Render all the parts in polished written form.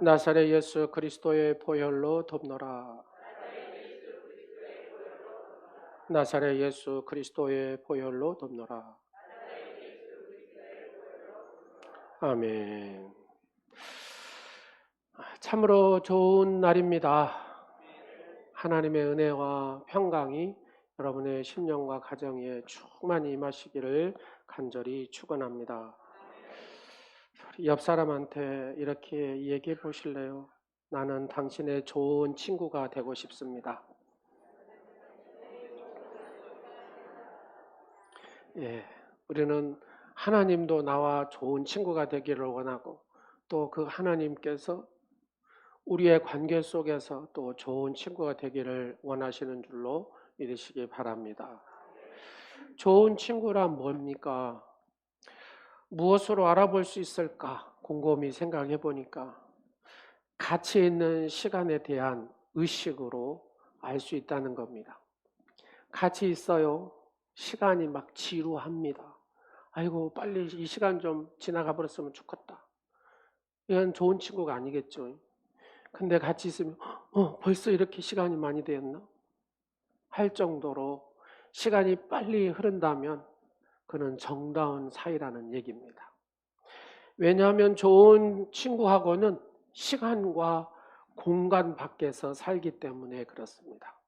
나사렛 예수 그리스도의 보혈로 덮노라. 나사렛 예수 그리스도의 보혈로 덮노라. 아멘. 참으로 좋은 날입니다. 하나님의 은혜와 평강이 여러분의 심령과 가정에 충만히 임하시기를 간절히 축원합니다. 옆 사람한테 이렇게 얘기해 보실래요? 나는 당신의 좋은 친구가 되고 싶습니다. 예, 우리는 하나님도 나와 좋은 친구가 되기를 원하고 또 그 하나님께서 우리의 관계 속에서 또 좋은 친구가 되기를 원하시는 줄로 믿으시기 바랍니다. 좋은 친구란 뭡니까? 무엇으로 알아볼 수 있을까? 곰곰이 생각해 보니까 가치 있는 시간에 대한 의식으로 알 수 있다는 겁니다. 가치 있어요. 시간이 막 지루합니다. 아이고 빨리 이 시간 좀 지나가 버렸으면 좋겠다. 이건 좋은 친구가 아니겠죠. 근데 같이 있으면 벌써 이렇게 시간이 많이 되었나? 할 정도로 시간이 빨리 흐른다면 그는 정다운 사이라는 얘기입니다. 왜냐하면 좋은 친구하고는 시간과 공간 밖에서 살기 때문에 그렇습니다.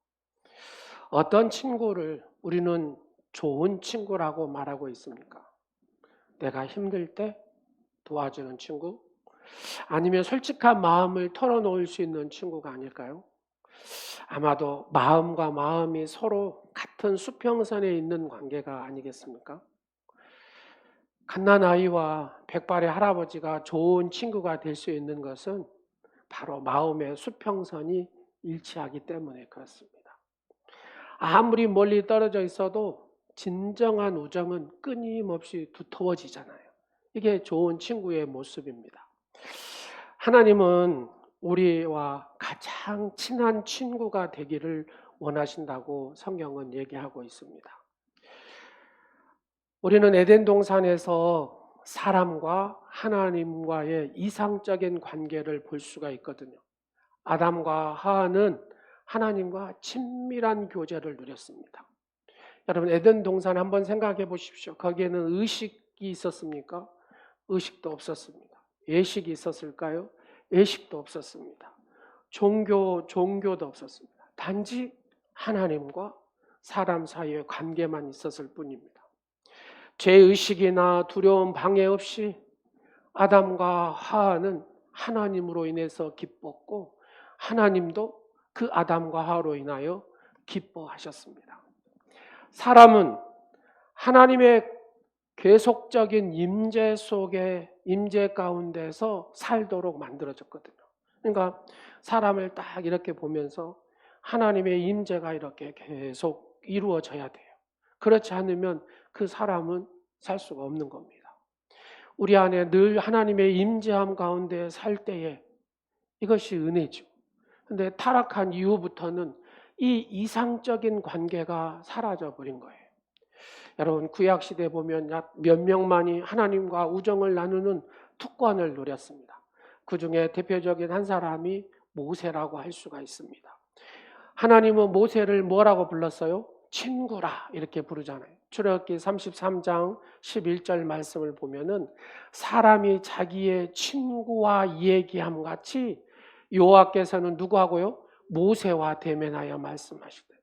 어떤 친구를 우리는 좋은 친구라고 말하고 있습니까? 내가 힘들 때 도와주는 친구? 아니면 솔직한 마음을 털어놓을 수 있는 친구가 아닐까요? 아마도 마음과 마음이 서로 같은 수평선에 있는 관계가 아니겠습니까? 갓난아이와 백발의 할아버지가 좋은 친구가 될 수 있는 것은 바로 마음의 수평선이 일치하기 때문에 그렇습니다. 아무리 멀리 떨어져 있어도 진정한 우정은 끊임없이 두터워지잖아요. 이게 좋은 친구의 모습입니다. 하나님은 우리와 가장 친한 친구가 되기를 원하신다고 성경은 얘기하고 있습니다. 우리는 에덴 동산에서 사람과 하나님과의 이상적인 관계를 볼 수가 있거든요. 아담과 하와는 하나님과 친밀한 교제를 누렸습니다. 여러분 에덴 동산 한번 생각해 보십시오. 거기에는 의식이 있었습니까? 의식도 없었습니다. 예식이 있었을까요? 예식도 없었습니다. 종교도 없었습니다. 단지 하나님과 사람 사이의 관계만 있었을 뿐입니다. 죄의식이나 두려움 방해 없이 아담과 하와는 하나님으로 인해서 기뻤고 하나님도 그 아담과 하와로 인하여 기뻐하셨습니다. 사람은 하나님의 계속적인 임재 속에 임재 가운데서 살도록 만들어졌거든요. 그러니까 사람을 딱 이렇게 보면서 하나님의 임재가 이렇게 계속 이루어져야 돼요. 그렇지 않으면 그 사람은 살 수가 없는 겁니다. 우리 안에 늘 하나님의 임재함 가운데 살 때에 이것이 은혜죠. 근데 타락한 이후부터는 이 이상적인 관계가 사라져 버린 거예요. 여러분 구약시대에 보면 약 몇 명만이 하나님과 우정을 나누는 특권을 누렸습니다. 그 중에 대표적인 한 사람이 모세라고 할 수가 있습니다. 하나님은 모세를 뭐라고 불렀어요? 친구라 이렇게 부르잖아요. 출애굽기 33장 11절 말씀을 보면은 사람이 자기의 친구와 얘기함 같이 여호와께서는 누구하고요? 모세와 대면하여 말씀하시대.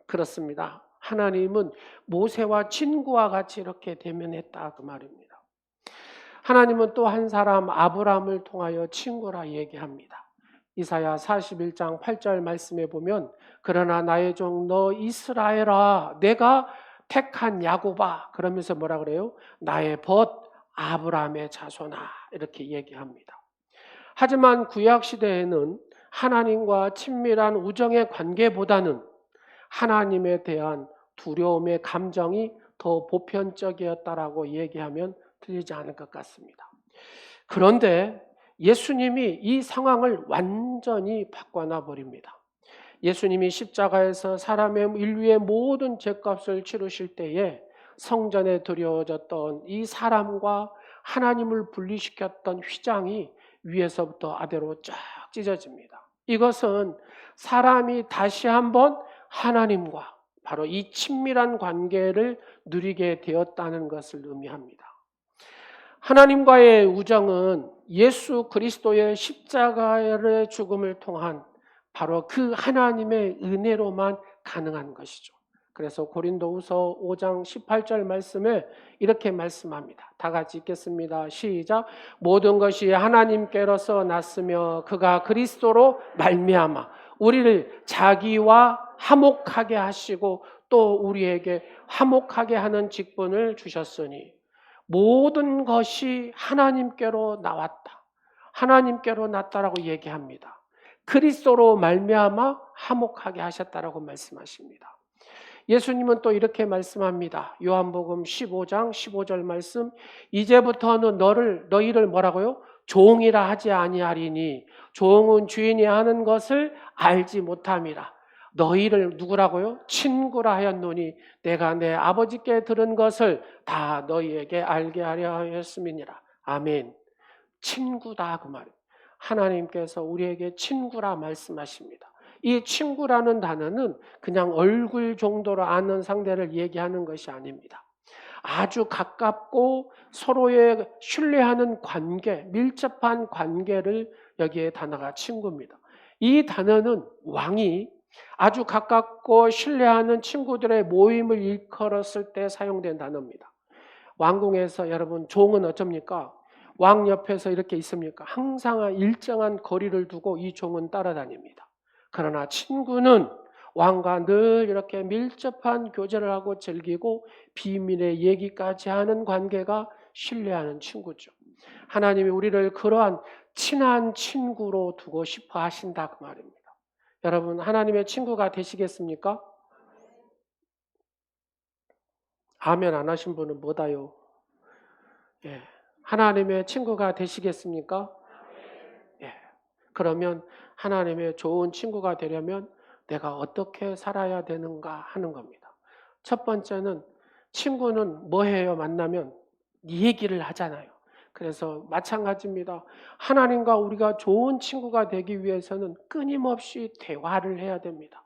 그렇습니다. 하나님은 모세와 친구와 같이 이렇게 대면했다 그 말입니다. 하나님은 또 한 사람 아브라함을 통하여 친구라 얘기합니다. 이사야 41장 8절 말씀에 보면 그러나 나의 종 너 이스라엘아 내가 택한 야곱아 그러면서 뭐라 그래요? 나의 벗 아브라함의 자손아 이렇게 얘기합니다. 하지만 구약시대에는 하나님과 친밀한 우정의 관계보다는 하나님에 대한 두려움의 감정이 더 보편적이었다라고 얘기하면 틀리지 않을 것 같습니다. 그런데 예수님이 이 상황을 완전히 바꿔놔 버립니다. 예수님이 십자가에서 사람의 인류의 모든 죄값을 치르실 때에 성전에 드려졌던 이 사람과 하나님을 분리시켰던 휘장이 위에서부터 아래로 쫙 찢어집니다. 이것은 사람이 다시 한번 하나님과 바로 이 친밀한 관계를 누리게 되었다는 것을 의미합니다. 하나님과의 우정은 예수 그리스도의 십자가의 죽음을 통한 바로 그 하나님의 은혜로만 가능한 것이죠. 그래서 고린도후서 5장 18절 말씀에 이렇게 말씀합니다. 다 같이 읽겠습니다. 시작. 모든 것이 하나님께로서 났으며 그가 그리스도로 말미암아 우리를 자기와 화목하게 하시고 또 우리에게 화목하게 하는 직분을 주셨으니 모든 것이 하나님께로 나왔다. 하나님께로 났다라고 얘기합니다. 그리스도로 말미암아 화목하게 하셨다라고 말씀하십니다. 예수님은 또 이렇게 말씀합니다. 요한복음 15장 15절 말씀. 이제부터는 너희를 뭐라고요? 종이라 하지 아니하리니 종은 주인이 하는 것을 알지 못함이라. 너희를 누구라고요? 친구라 하였노니 내가 내 아버지께 들은 것을 다 너희에게 알게 하려 하였음이니라. 아멘. 친구다 그 말이에요. 하나님께서 우리에게 친구라 말씀하십니다. 이 친구라는 단어는 그냥 얼굴 정도로 아는 상대를 얘기하는 것이 아닙니다. 아주 가깝고 서로의 신뢰하는 관계, 밀접한 관계를 여기에 단어가 친구입니다. 이 단어는 왕이 아주 가깝고 신뢰하는 친구들의 모임을 일컬었을 때 사용된 단어입니다. 왕궁에서 여러분 종은 어쩝니까? 왕 옆에서 이렇게 있습니까? 항상 일정한 거리를 두고 이 종은 따라다닙니다. 그러나 친구는 왕과 늘 이렇게 밀접한 교제를 하고 즐기고 비밀의 얘기까지 하는 관계가 신뢰하는 친구죠. 하나님이 우리를 그러한 친한 친구로 두고 싶어 하신다 그 말입니다. 여러분 하나님의 친구가 되시겠습니까? 아멘 안 하신 분은 뭐다요? 예. 하나님의 친구가 되시겠습니까? 예. 그러면 하나님의 좋은 친구가 되려면 내가 어떻게 살아야 되는가 하는 겁니다. 첫 번째는 친구는 뭐 해요? 만나면 얘기를 하잖아요. 그래서 마찬가지입니다. 하나님과 우리가 좋은 친구가 되기 위해서는 끊임없이 대화를 해야 됩니다.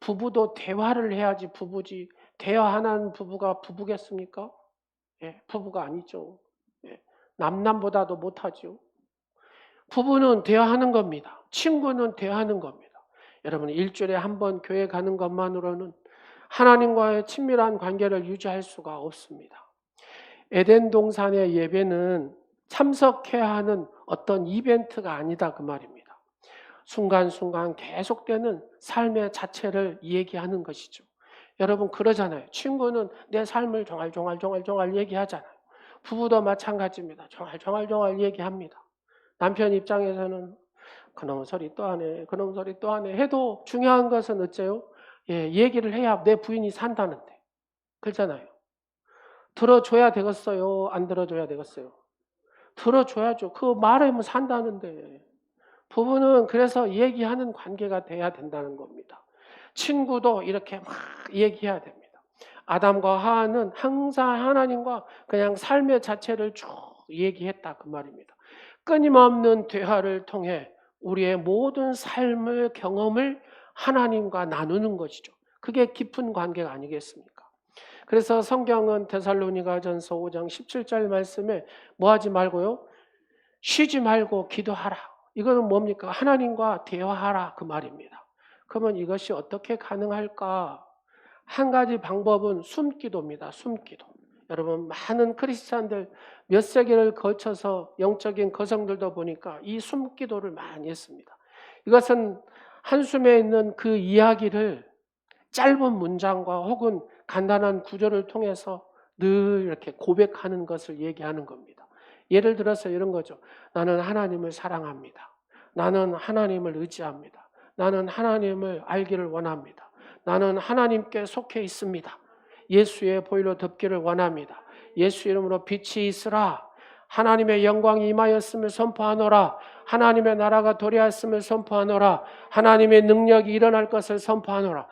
부부도 대화를 해야지 부부지. 대화 안 하는 부부가 부부겠습니까? 예, 부부가 아니죠. 예, 남남보다도 못하죠. 부부는 대화하는 겁니다. 친구는 대화하는 겁니다. 여러분 일주일에 한 번 교회 가는 것만으로는 하나님과의 친밀한 관계를 유지할 수가 없습니다. 에덴 동산의 예배는 참석해야 하는 어떤 이벤트가 아니다 그 말입니다. 순간순간 계속되는 삶의 자체를 얘기하는 것이죠. 여러분 그러잖아요. 친구는 내 삶을 종알종알 얘기하잖아요. 부부도 마찬가지입니다. 종알종알 얘기합니다. 남편 입장에서는 그놈 소리 또 하네, 그놈 소리 또 하네 해도 중요한 것은 어째요? 예, 얘기를 해야 내 부인이 산다는데. 그렇잖아요. 들어줘야 되겠어요? 안 들어줘야 되겠어요? 들어줘야죠. 그 말하면 산다는데. 부부는 그래서 얘기하는 관계가 돼야 된다는 겁니다. 친구도 이렇게 막 얘기해야 됩니다. 아담과 하와는 항상 하나님과 그냥 삶의 자체를 쭉 얘기했다 그 말입니다. 끊임없는 대화를 통해 우리의 모든 삶의 경험을 하나님과 나누는 것이죠. 그게 깊은 관계가 아니겠습니까? 그래서 성경은 데살로니가전서 5장 17절 말씀에 뭐 하지 말고요? 쉬지 말고 기도하라. 이거는 뭡니까? 하나님과 대화하라 그 말입니다. 그러면 이것이 어떻게 가능할까? 한 가지 방법은 숨기도입니다. 숨기도. 여러분 많은 크리스찬들 몇 세기를 거쳐서 영적인 거성들도 보니까 이 숨기도를 많이 했습니다. 이것은 한숨에 있는 그 이야기를 짧은 문장과 혹은 간단한 구절을 통해서 늘 이렇게 고백하는 것을 얘기하는 겁니다. 예를 들어서 이런 거죠. 나는 하나님을 사랑합니다. 나는 하나님을 의지합니다. 나는 하나님을 알기를 원합니다. 나는 하나님께 속해 있습니다. 예수의 보혈로 덮기를 원합니다. 예수 이름으로 빛이 있으라. 하나님의 영광이 임하였음을 선포하노라. 하나님의 나라가 도래하였음을 선포하노라. 하나님의 능력이 일어날 것을 선포하노라.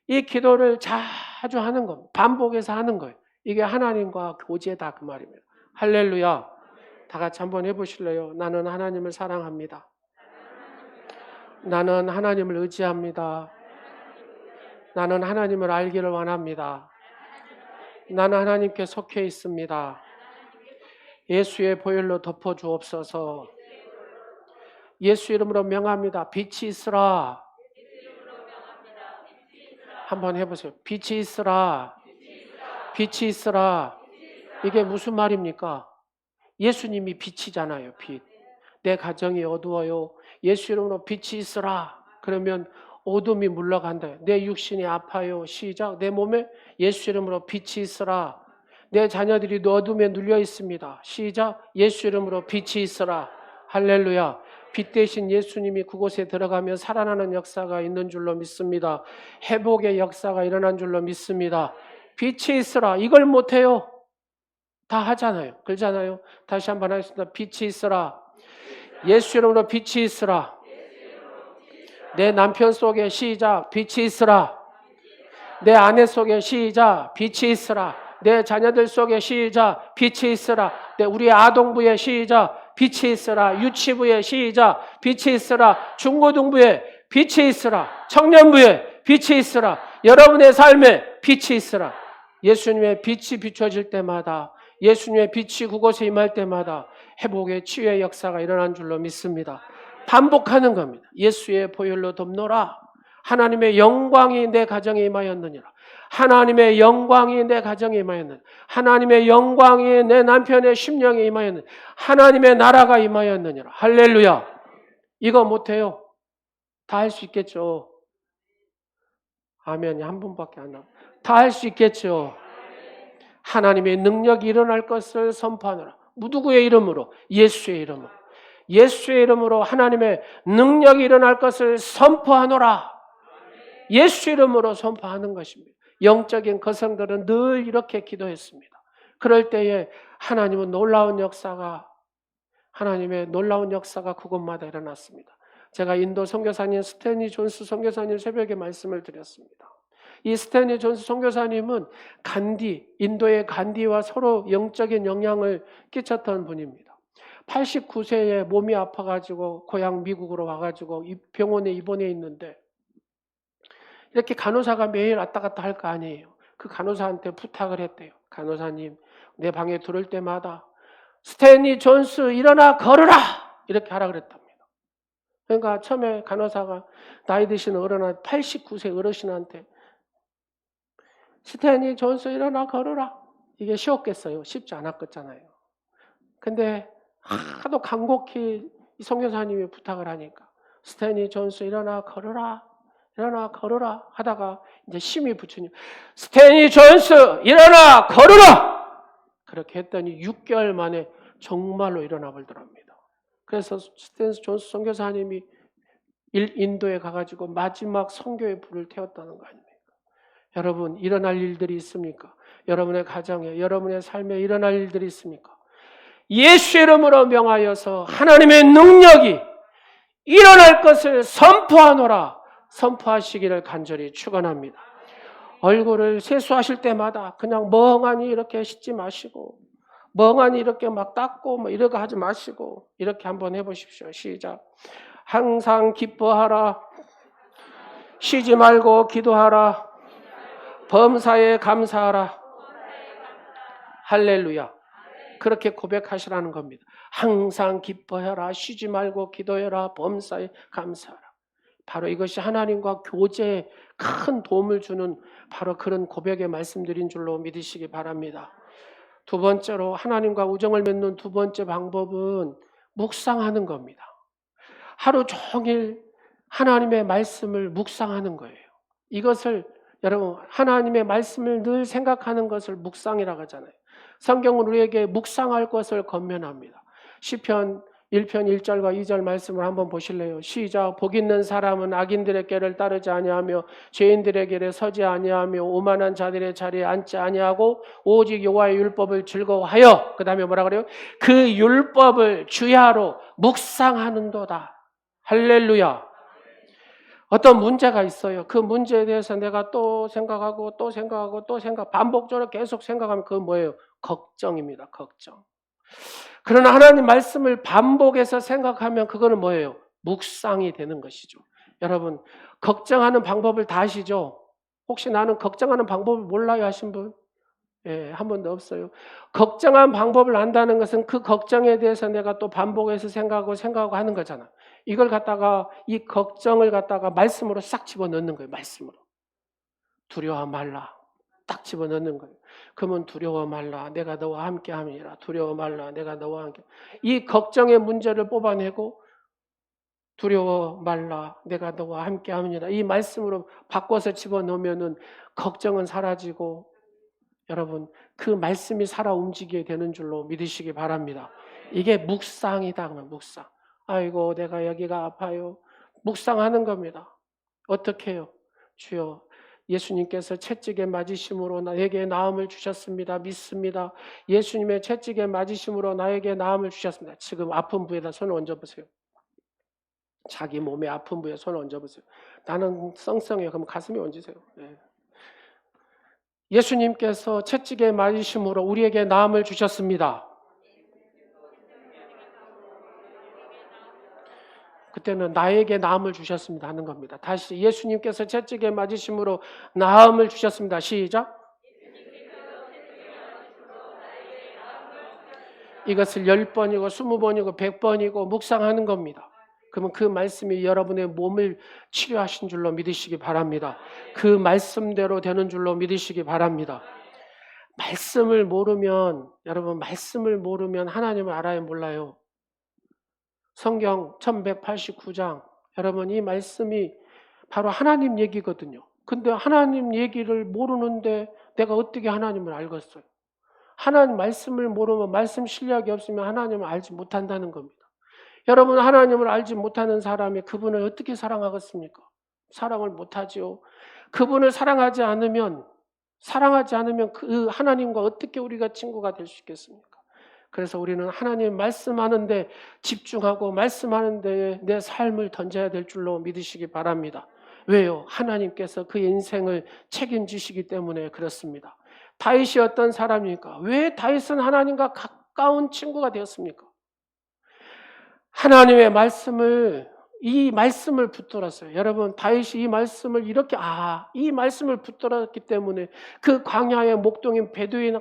이 기도를 자주 하는 겁니다. 반복해서 하는 거예요. 이게 하나님과 교제다 그 말입니다. 할렐루야. 다 같이 한번 해보실래요? 나는 하나님을 사랑합니다. 나는 하나님을 의지합니다. 나는 하나님을 알기를 원합니다. 나는 하나님께 속해 있습니다. 예수의 보혈로 덮어 주옵소서. 예수 이름으로 명합니다. 빛이 있으라. 한번 해보세요. 빛이 있으라. 빛이 있으라. 이게 무슨 말입니까? 예수님이 빛이잖아요. 빛. 내 가정이 어두워요. 예수 이름으로 빛이 있으라. 그러면 어둠이 물러간다. 내 육신이 아파요. 시작. 내 몸에 예수 이름으로 빛이 있으라. 내 자녀들이 어둠에 눌려 있습니다. 시작. 예수 이름으로 빛이 있으라. 할렐루야. 빛 대신 예수님이 그곳에 들어가면 살아나는 역사가 있는 줄로 믿습니다. 회복의 역사가 일어난 줄로 믿습니다. 빛이 있으라. 이걸 못해요. 다 하잖아요. 그러잖아요. 다시 한번 하겠습니다. 빛이 있으라. 예수 이름으로 빛이 있으라. 내 남편 속에 시작. 빛이 있으라. 내 아내 속에 시작. 빛이 있으라. 내 자녀들 속에 시작. 빛이 있으라. 우리 아동부에 시작. 빛이 있으라. 유치부에 시작. 빛이 있으라. 중고등부에 빛이 있으라. 청년부에 빛이 있으라. 여러분의 삶에 빛이 있으라. 예수님의 빛이 비춰질 때마다, 예수님의 빛이 그곳에 임할 때마다 회복의 치유의 역사가 일어난 줄로 믿습니다. 반복하는 겁니다. 예수의 보혈로 덮노라. 하나님의 영광이 내 가정에 임하였느니라. 하나님의 영광이 내 가정에 임하였느니라. 하나님의 영광이 내 남편의 심령에 임하였느니라. 하나님의 나라가 임하였느니라. 할렐루야. 이거 못해요. 다 할 수 있겠죠. 아멘이 한 분밖에 안 나와요. 다 할 수 있겠죠. 하나님의 능력이 일어날 것을 선포하노라. 누구의 이름으로? 예수의 이름으로. 예수의 이름으로 하나님의 능력이 일어날 것을 선포하노라. 예수 이름으로 선포하는 것입니다. 영적인 거성들은 늘 이렇게 기도했습니다. 그럴 때에 하나님은 하나님의 놀라운 역사가 그곳마다 일어났습니다. 제가 인도 선교사님 스탠리 존스 선교사님 새벽에 말씀을 드렸습니다. 이 스탠리 존스 선교사님은 인도의 간디와 서로 영적인 영향을 끼쳤던 분입니다. 89세에 몸이 아파가지고 고향 미국으로 와가지고 병원에 입원해 있는데, 이렇게 간호사가 매일 왔다 갔다 할 거 아니에요. 그 간호사한테 부탁을 했대요. 간호사님, 내 방에 들어올 때마다 스탠리 존스 일어나 걸으라! 이렇게 하라 그랬답니다. 그러니까 처음에 간호사가 나이 드신 89세 어르신한테 스탠리 존스 일어나 걸으라. 이게 쉬웠겠어요? 쉽지 않았겠잖아요. 근데 하도 간곡히 이 선교사님이 부탁을 하니까 스탠리 존스 일어나 걸으라. 일어나 걸으라 하다가 이제 심히 부처님 스탠리 존스 일어나 걸으라. 그렇게 했더니 6개월 만에 정말로 일어나 버리더랍니다. 그래서 스탠리 존스 선교사님이 인도에 가가지고 마지막 선교의 불을 태웠다는 거 아닙니까? 여러분, 일어날 일들이 있습니까? 여러분의 가정에, 여러분의 삶에 일어날 일들이 있습니까? 예수 이름으로 명하여서 하나님의 능력이 일어날 것을 선포하노라. 선포하시기를 간절히 축원합니다. 얼굴을 세수하실 때마다 그냥 멍하니 이렇게 씻지 마시고, 멍하니 이렇게 막 닦고 이러고 하지 마시고, 이렇게 한번 해보십시오. 시작. 항상 기뻐하라. 쉬지 말고 기도하라. 범사에 감사하라. 할렐루야. 그렇게 고백하시라는 겁니다. 항상 기뻐해라. 쉬지 말고 기도해라. 범사에 감사하라. 바로 이것이 하나님과 교제에 큰 도움을 주는 바로 그런 고백의 말씀드린 줄로 믿으시기 바랍니다. 두 번째로 하나님과 우정을 맺는 두 번째 방법은 묵상하는 겁니다. 하루 종일 하나님의 말씀을 묵상하는 거예요. 이것을 여러분, 하나님의 말씀을 늘 생각하는 것을 묵상이라고 하잖아요. 성경은 우리에게 묵상할 것을 권면합니다. 시편 1편 1절과 2절 말씀을 한번 보실래요? 시작. 복 있는 사람은 악인들의 길을 따르지 아니하며 죄인들의 길에 서지 아니하며 오만한 자들의 자리에 앉지 아니하고 오직 여호와의 율법을 즐거워하여, 그 다음에 뭐라 그래요? 그 율법을 주야로 묵상하는도다. 할렐루야. 어떤 문제가 있어요. 그 문제에 대해서 내가 또 생각하고 또 생각하고 또 반복적으로 계속 생각하면 그건 뭐예요? 걱정입니다. 걱정. 그러나 하나님 말씀을 반복해서 생각하면 그거는 뭐예요? 묵상이 되는 것이죠. 여러분, 걱정하는 방법을 다 아시죠? 혹시 나는 걱정하는 방법을 몰라요 하신 분? 예, 한 번도 없어요. 걱정한 방법을 안다는 것은 그 걱정에 대해서 내가 또 반복해서 생각하고 하는 거잖아. 이걸 갖다가, 이 걱정을 갖다가 말씀으로 싹 집어넣는 거예요. 말씀으로. 두려워 말라. 딱 집어넣는 거예요. 그러면 두려워 말라. 내가 너와 함께 함이라. 두려워 말라. 내가 너와 함께. 이 걱정의 문제를 뽑아내고 두려워 말라. 내가 너와 함께 함이라. 이 말씀으로 바꿔서 집어넣으면은 걱정은 사라지고 여러분 그 말씀이 살아 움직이게 되는 줄로 믿으시기 바랍니다. 이게 묵상이다. 묵상. 아이고 내가 여기가 아파요. 묵상하는 겁니다. 어떻게 해요? 주여 예수님께서 채찍에 맞으심으로 나에게 나음을 주셨습니다. 믿습니다. 예수님의 채찍에 맞으심으로 나에게 나음을 주셨습니다. 지금 아픈 부에다 손을 얹어보세요. 자기 몸의 아픈 부에 손을 얹어보세요. 나는 썽썽해요. 그럼 가슴에 얹으세요. 네. 예수님께서 채찍에 맞으심으로 우리에게 나음을 주셨습니다. 그때는 나에게 나음을 주셨습니다 하는 겁니다. 다시 예수님께서 채찍에 맞으심으로 나음을 주셨습니다. 시작. 이것을 10번이고 20번이고 100번이고 묵상하는 겁니다. 그러면 그 말씀이 여러분의 몸을 치료하신 줄로 믿으시기 바랍니다. 그 말씀대로 되는 줄로 믿으시기 바랍니다. 말씀을 모르면 여러분 말씀을 모르면 하나님을 알아야 몰라요. 성경 1189장 여러분 이 말씀이 바로 하나님 얘기거든요. 근데 하나님 얘기를 모르는데 내가 어떻게 하나님을 알겠어요? 하나님 말씀을 모르면 말씀 실력이 없으면 하나님을 알지 못한다는 겁니다. 여러분 하나님을 알지 못하는 사람이 그분을 어떻게 사랑하겠습니까? 사랑을 못하지요. 그분을 사랑하지 않으면 그 하나님과 어떻게 우리가 친구가 될 수 있겠습니까? 그래서 우리는 하나님 말씀하는데 집중하고 말씀하는데 내 삶을 던져야 될 줄로 믿으시기 바랍니다. 왜요? 하나님께서 그 인생을 책임지시기 때문에 그렇습니다. 다윗이 어떤 사람입니까? 왜 다윗은 하나님과 가까운 친구가 되었습니까? 하나님의 이 말씀을 붙들었어요. 여러분 다윗이 이 말씀을 이렇게 이 말씀을 붙들었기 때문에 그 광야의 목동인 베두인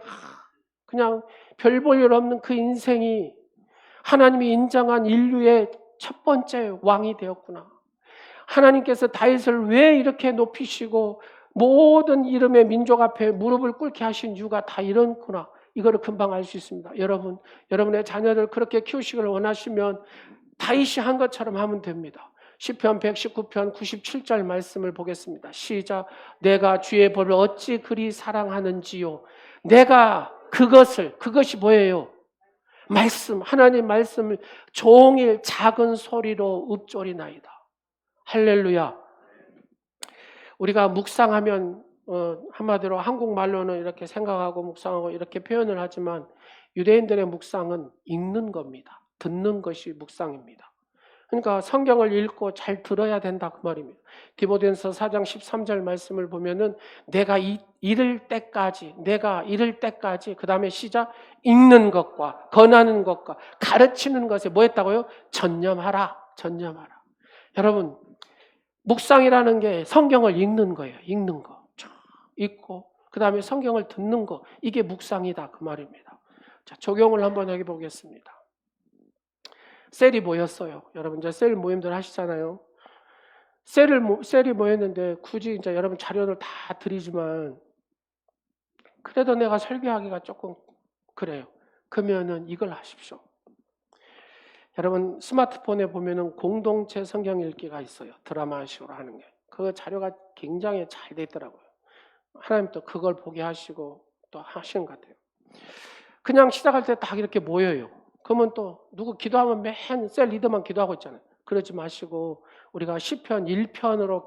그냥 별 볼 일 없는 그 인생이 하나님이 인정한 인류의 첫 번째 왕이 되었구나. 하나님께서 다윗을 왜 이렇게 높이시고 모든 이름의 민족 앞에 무릎을 꿇게 하신 이유가 다 이렇구나. 이거를 금방 알 수 있습니다. 여러분, 여러분의 자녀들 그렇게 키우시길 원하시면 다윗이 한 것처럼 하면 됩니다. 시편 119편 97절 말씀을 보겠습니다. 시작. 내가 주의 법을 어찌 그리 사랑하는지요. 내가 그것이 뭐예요? 말씀, 하나님 말씀을 종일 작은 소리로 읊조리나이다. 할렐루야. 우리가 묵상하면 한마디로 한국말로는 이렇게 생각하고 묵상하고 이렇게 표현을 하지만 유대인들의 묵상은 읽는 겁니다. 듣는 것이 묵상입니다. 그러니까 성경을 읽고 잘 들어야 된다 그 말입니다. 디모데전서 4장 13절 말씀을 보면은 내가 이를 때까지 그 다음에 시작 읽는 것과 권하는 것과 가르치는 것에 뭐 했다고요? 전념하라. 여러분 묵상이라는 게 성경을 읽는 거예요. 읽는 거. 읽고 그 다음에 성경을 듣는 거. 이게 묵상이다 그 말입니다. 자, 적용을 한번 해보겠습니다. 셀이 모였어요. 여러분 이제 셀 모임들 하시잖아요. 셀이 모였는데 굳이 이제 여러분 자료를 다 드리지만 그래도 내가 설교하기가 조금 그래요. 그러면은 이걸 하십시오. 여러분 스마트폰에 보면은 공동체 성경 읽기가 있어요. 드라마식으로 하는 게. 그 자료가 굉장히 잘 돼 있더라고요. 하나님 또 그걸 보게 하시고 또 하시는 것 같아요. 그냥 시작할 때 딱 이렇게 모여요. 그러면 또 누구 기도하면 맨 셀 리더만 기도하고 있잖아요. 그러지 마시고 우리가 시편 1편으로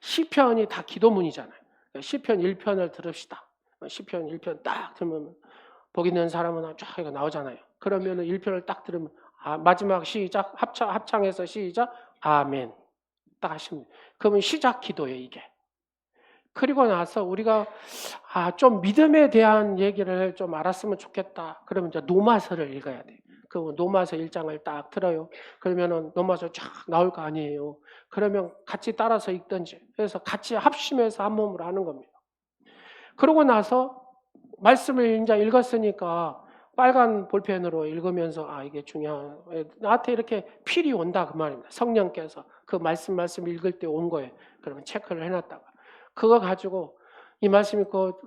시편이 다 기도문이잖아요. 시편 1편을 들읍시다. 시편 1편 딱 들으면 복 있는 사람은 쫙 이거 나오잖아요. 그러면은 1편을 딱 들으면 마지막 시작 합창해서 시작 아멘 딱 하시면 그러면 시작 기도예요 이게. 그리고 나서 우리가 좀 믿음에 대한 얘기를 좀 알았으면 좋겠다. 그러면 이제 노마서를 읽어야 돼. 그 노마서 1장을 딱 들어요. 그러면은 노마서 쫙 나올 거 아니에요. 그러면 같이 따라서 읽든지. 그래서 같이 합심해서 한 몸으로 하는 겁니다. 그러고 나서 말씀을 이제 읽었으니까 빨간 볼펜으로 읽으면서 이게 중요한, 나한테 이렇게 필이 온다 그 말입니다. 성령께서 그 말씀 읽을 때 온 거예요. 그러면 체크를 해놨다가 그거 가지고 이 말씀 읽고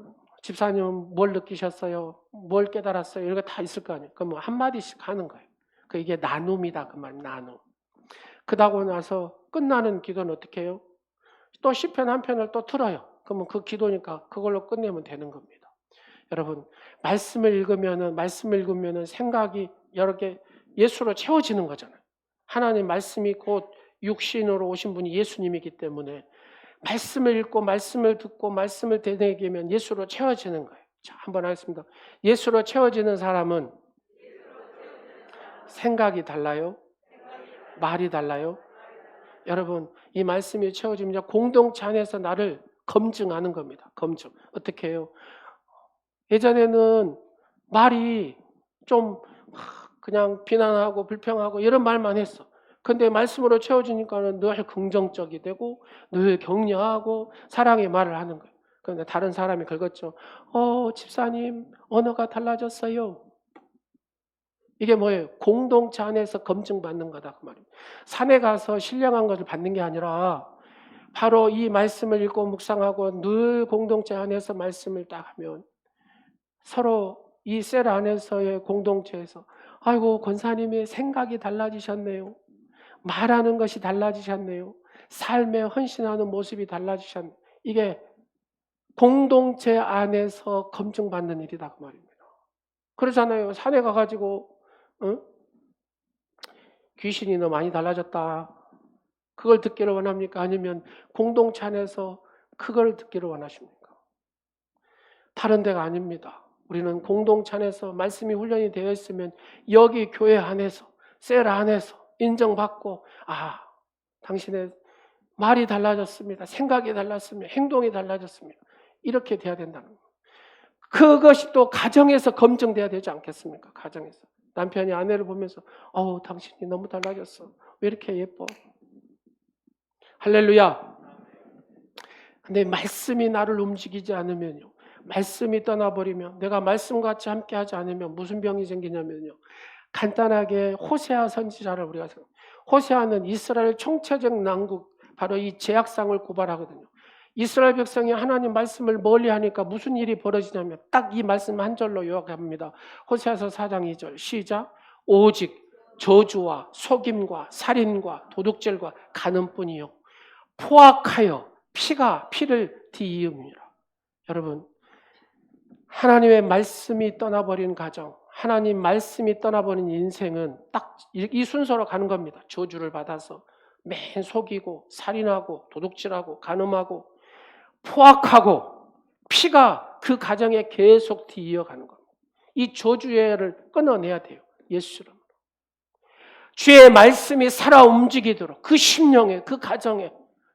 집사님은 뭘 느끼셨어요? 뭘 깨달았어요? 이런 거 다 있을 거 아니에요. 그럼 한마디씩 하는 거예요. 이게 나눔이다 그 말, 나눔. 그러고 나서 끝나는 기도는 어떻게 해요? 또 시편 한 편을 또 틀어요. 그러면 그 기도니까 그걸로 끝내면 되는 겁니다. 여러분, 말씀을 읽으면은 생각이 여러 개 예수로 채워지는 거잖아요. 하나님 말씀이 곧 육신으로 오신 분이 예수님이기 때문에 말씀을 읽고 말씀을 듣고 말씀을 되새기면 예수로 채워지는 거예요. 자, 한번 하겠습니다. 예수로 채워지는 사람은 생각이 달라요? 말이 달라요? 여러분, 이 말씀이 채워지면 공동체 안에서 나를 검증하는 겁니다. 검증. 어떻게 해요? 예전에는 말이 좀 그냥 비난하고 불평하고 이런 말만 했어. 근데 말씀으로 채워지니까는 늘 긍정적이 되고 늘 격려하고 사랑의 말을 하는 거예요. 그런데 다른 사람이 긁었죠. 집사님 언어가 달라졌어요. 이게 뭐예요? 공동체 안에서 검증받는 거다 그 말입니다. 산에 가서 신령한 것을 받는 게 아니라 바로 이 말씀을 읽고 묵상하고 늘 공동체 안에서 말씀을 딱 하면 서로 이 셀 안에서의 공동체에서 아이고 권사님의 생각이 달라지셨네요. 말하는 것이 달라지셨네요. 삶에 헌신하는 모습이 달라지셨네요. 이게 공동체 안에서 검증받는 일이다 그 말입니다. 그러잖아요. 산에 가가지고 귀신이 너 많이 달라졌다. 그걸 듣기를 원합니까? 아니면 공동체 안에서 그걸 듣기를 원하십니까? 다른 데가 아닙니다. 우리는 공동체 안에서 말씀이 훈련이 되어 있으면 여기 교회 안에서 셀 안에서 인정받고 당신의 말이 달라졌습니다. 생각이 달랐습니다. 행동이 달라졌습니다. 이렇게 돼야 된다는 거예요. 그것이 또 가정에서 검증돼야 되지 않겠습니까? 가정에서 남편이 아내를 보면서 당신이 너무 달라졌어. 왜 이렇게 예뻐? 할렐루야. 근데 말씀이 나를 움직이지 않으면요, 말씀이 떠나버리면, 내가 말씀같이 함께하지 않으면 무슨 병이 생기냐면요, 간단하게 호세아 선지자를 우리가 생각합니다. 호세아는 이스라엘 총체적 난국, 바로 이 제약상을 고발하거든요. 이스라엘 백성이 하나님 말씀을 멀리하니까 무슨 일이 벌어지냐면 딱 이 말씀 한 절로 요약합니다. 호세아서 4장 2절 시작. 오직 저주와 속임과 살인과 도둑질과 간음뿐이요 포악하여 피를 뒤이음이라. 여러분, 하나님의 말씀이 떠나버린 가정, 하나님 말씀이 떠나버린 인생은 딱 이 순서로 가는 겁니다. 저주를 받아서 맨 속이고 살인하고 도둑질하고 간음하고 포악하고 피가 그 가정에 계속 뒤이어가는 겁니다. 이 저주를 끊어내야 돼요. 예수 이름으로. 주의 말씀이 살아 움직이도록 그 심령에 그 가정에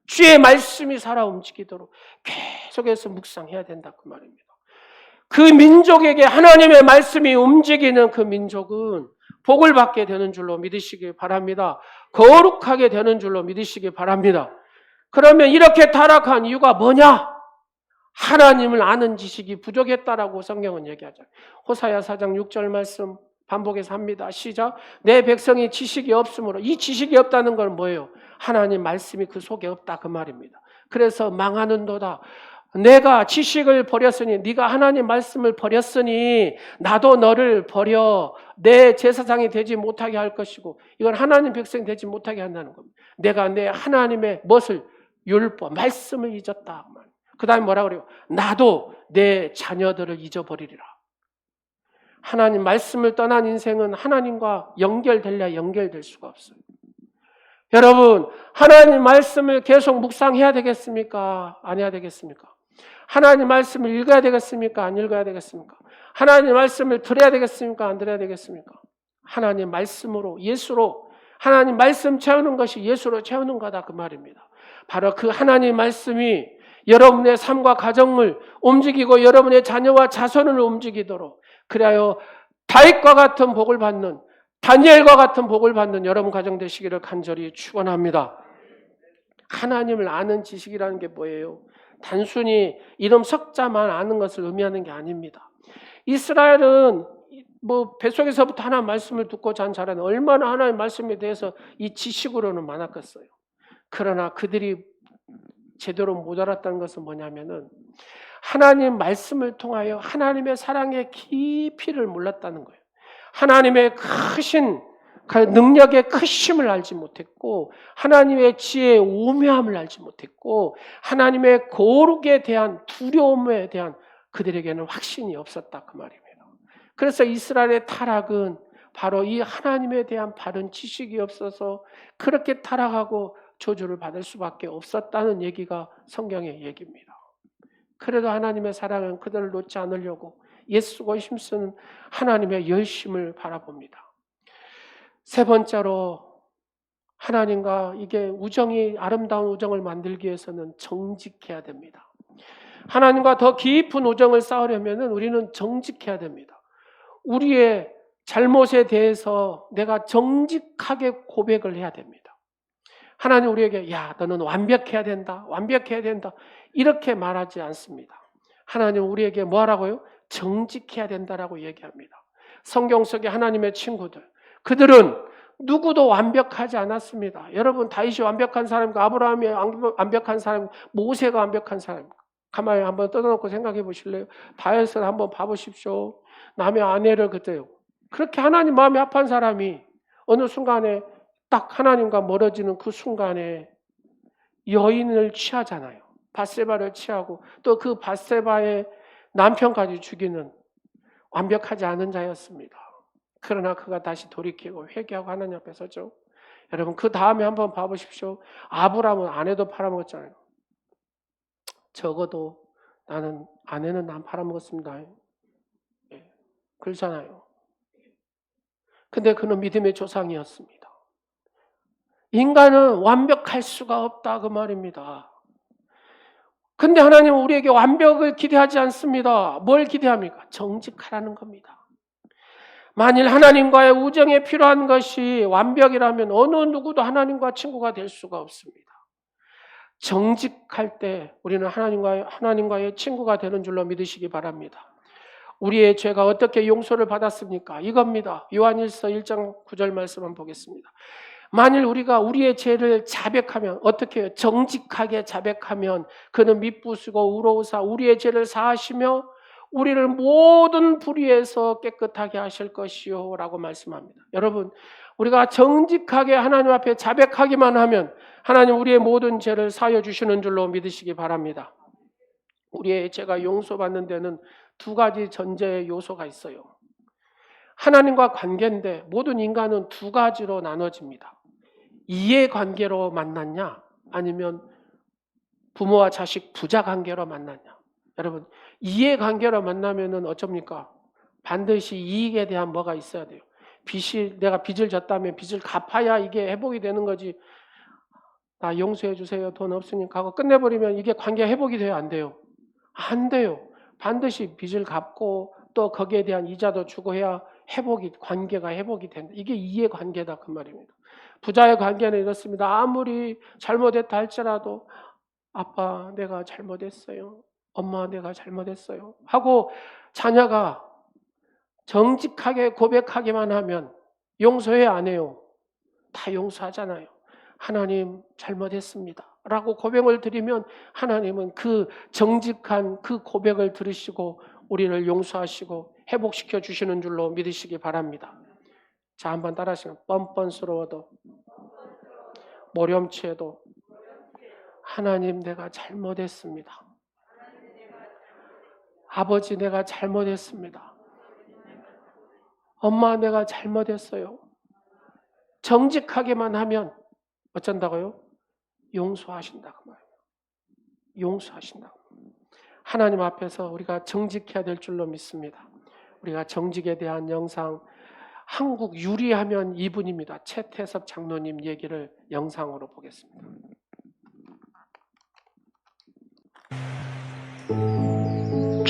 주의 말씀이 살아 움직이도록 계속해서 묵상해야 된다 그 말입니다. 그 민족에게 하나님의 말씀이 움직이는 그 민족은 복을 받게 되는 줄로 믿으시기 바랍니다. 거룩하게 되는 줄로 믿으시기 바랍니다. 그러면 이렇게 타락한 이유가 뭐냐? 하나님을 아는 지식이 부족했다라고 성경은 얘기하죠. 호사야 4장 6절 말씀 반복해서 합니다. 시작. 내 백성이 지식이 없으므로, 이 지식이 없다는 건 뭐예요? 하나님 말씀이 그 속에 없다 그 말입니다. 그래서 망하는도다. 내가 지식을 버렸으니, 네가 하나님 말씀을 버렸으니 나도 너를 버려 내 제사장이 되지 못하게 할 것이고, 이건 하나님 백성이 되지 못하게 한다는 겁니다. 내가 내 하나님의 무엇을? 율법, 말씀을 잊었다. 그 다음에 뭐라 그래요? 나도 내 자녀들을 잊어버리리라. 하나님 말씀을 떠난 인생은 하나님과 연결될래야 연결될 수가 없어요. 여러분, 하나님 말씀을 계속 묵상해야 되겠습니까? 안 해야 되겠습니까? 하나님 말씀을 읽어야 되겠습니까? 안 읽어야 되겠습니까? 하나님 말씀을 들어야 되겠습니까? 안 들어야 되겠습니까? 하나님 말씀으로, 예수로, 하나님 말씀 채우는 것이 예수로 채우는 거다 그 말입니다. 바로 그 하나님 말씀이 여러분의 삶과 가정을 움직이고 여러분의 자녀와 자손을 움직이도록, 그리하여 다윗과 같은 복을 받는, 다니엘과 같은 복을 받는 여러분 가정 되시기를 간절히 축원합니다. 하나님을 아는 지식이라는 게 뭐예요? 단순히 이름 석자만 아는 것을 의미하는 게 아닙니다. 이스라엘은 뱃속에서부터 하나님 말씀을 듣고 잔 자라는, 얼마나 하나님 말씀에 대해서 이 지식으로는 많았겠어요. 그러나 그들이 제대로 못 알았다는 것은 뭐냐면은 하나님 말씀을 통하여 하나님의 사랑의 깊이를 몰랐다는 거예요. 하나님의 크신 능력의 크심을 알지 못했고, 하나님의 지혜의 우매함을 알지 못했고, 하나님의 거룩에 대한 두려움에 대한 그들에게는 확신이 없었다, 그 말입니다. 그래서 이스라엘의 타락은 바로 이 하나님에 대한 바른 지식이 없어서 그렇게 타락하고 저주를 받을 수밖에 없었다는 얘기가 성경의 얘기입니다. 그래도 하나님의 사랑은 그들을 놓지 않으려고 애쓰고 힘쓰는 하나님의 열심을 바라봅니다. 세 번째로, 하나님과 이게 우정이, 아름다운 우정을 만들기 위해서는 정직해야 됩니다. 하나님과 더 깊은 우정을 쌓으려면 우리는 정직해야 됩니다. 우리의 잘못에 대해서 내가 정직하게 고백을 해야 됩니다. 하나님 우리에게 야, 너는 완벽해야 된다, 완벽해야 된다, 이렇게 말하지 않습니다. 하나님 우리에게 뭐 하라고요? 정직해야 된다라고 얘기합니다. 성경 속의 하나님의 친구들, 그들은 누구도 완벽하지 않았습니다. 여러분, 다윗이 완벽한 사람인가? 아브라함이 완벽한 사람인가? 모세가 완벽한 사람인가? 가만히 한번 뜯어놓고 생각해 보실래요? 다윗을 한번 봐보십시오. 남의 아내를 그때요, 그렇게 하나님 마음이 아픈 사람이 어느 순간에 딱 하나님과 멀어지는 그 순간에 여인을 취하잖아요. 밧세바를 취하고 또 그 밧세바의 남편까지 죽이는 완벽하지 않은 자였습니다. 그러나 그가 다시 돌이키고 회개하고 하나님 앞에 서죠. 여러분, 그 다음에 한번 봐보십시오. 아브라함은 아내도 팔아먹었잖아요. 적어도 나는 아내는 안 팔아먹었습니다. 그렇잖아요. 근데 그는 믿음의 조상이었습니다. 인간은 완벽할 수가 없다, 그 말입니다. 근데 하나님은 우리에게 완벽을 기대하지 않습니다. 뭘 기대합니까? 정직하라는 겁니다. 만일 하나님과의 우정에 필요한 것이 완벽이라면 어느 누구도 하나님과 친구가 될 수가 없습니다. 정직할 때 우리는 하나님과의 친구가 되는 줄로 믿으시기 바랍니다. 우리의 죄가 어떻게 용서를 받았습니까? 이겁니다. 요한일서 1장 9절 말씀 한번 보겠습니다. 만일 우리가 우리의 죄를 자백하면, 어떻게 해요? 정직하게 자백하면 그는 미쁘시고 의로우사 우리의 죄를 사하시며 우리를 모든 불의에서 깨끗하게 하실 것이요 라고 말씀합니다. 여러분, 우리가 정직하게 하나님 앞에 자백하기만 하면 하나님 우리의 모든 죄를 사하여 주시는 줄로 믿으시기 바랍니다. 우리의 죄가 용서받는 데는 두 가지 전제의 요소가 있어요. 하나님과 관계인데 모든 인간은 두 가지로 나눠집니다. 이해관계로 만났냐, 아니면 부모와 자식 부자관계로 만났냐. 여러분, 이해관계로 만나면은 어쩝니까? 반드시 이익에 대한 뭐가 있어야 돼요. 내가 빚을 졌다면 빚을 갚아야 이게 회복이 되는 거지. 나 용서해 주세요, 돈 없으니까 하고 끝내버리면 이게 관계 회복이 돼요, 안 돼요? 안 돼요. 반드시 빚을 갚고 또 거기에 대한 이자도 주고 해야 관계가 회복이 된다. 이게 이해관계다, 그 말입니다. 부자의 관계는 이렇습니다. 아무리 잘못했다 할지라도 아빠 내가 잘못했어요, 엄마 내가 잘못했어요 하고 자녀가 정직하게 고백하기만 하면 용서해, 안 해요? 다 용서하잖아요. 하나님 잘못했습니다 라고 고백을 드리면 하나님은 그 정직한 그 고백을 들으시고 우리를 용서하시고 회복시켜 주시는 줄로 믿으시기 바랍니다. 자, 한번 따라하시면, 뻔뻔스러워도 모렴치해도 하나님 내가 잘못했습니다. 아버지 내가 잘못했습니다. 엄마 내가 잘못했어요. 정직하게만 하면 어쩐다고요? 용서하신다고 말해요. 용서하신다고. 하나님 앞에서 우리가 정직해야 될 줄로 믿습니다. 우리가 정직에 대한 영상, 한국 유리하면 이분입니다. 최태섭 장로님 얘기를 영상으로 보겠습니다.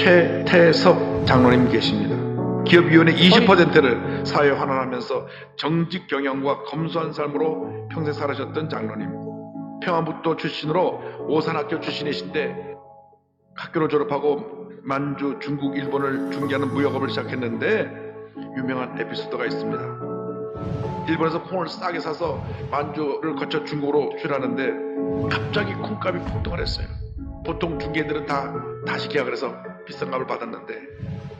최태석 장로님 계십니다. 기업위원회 20%를 사회에 환원하면서 정직 경영과 검소한 삶으로 평생 살아셨던 장로님. 평안북도 출신으로 오산학교 출신이신데 학교를 졸업하고 만주, 중국, 일본을 중개하는 무역업을 시작했는데 유명한 에피소드가 있습니다. 일본에서 콩을 싸게 사서 만주를 거쳐 중국으로 수출하는데 갑자기 콩값이 폭등을 했어요. 보통 중개들은 다시 계약을 해서 비싼 값을 받았는데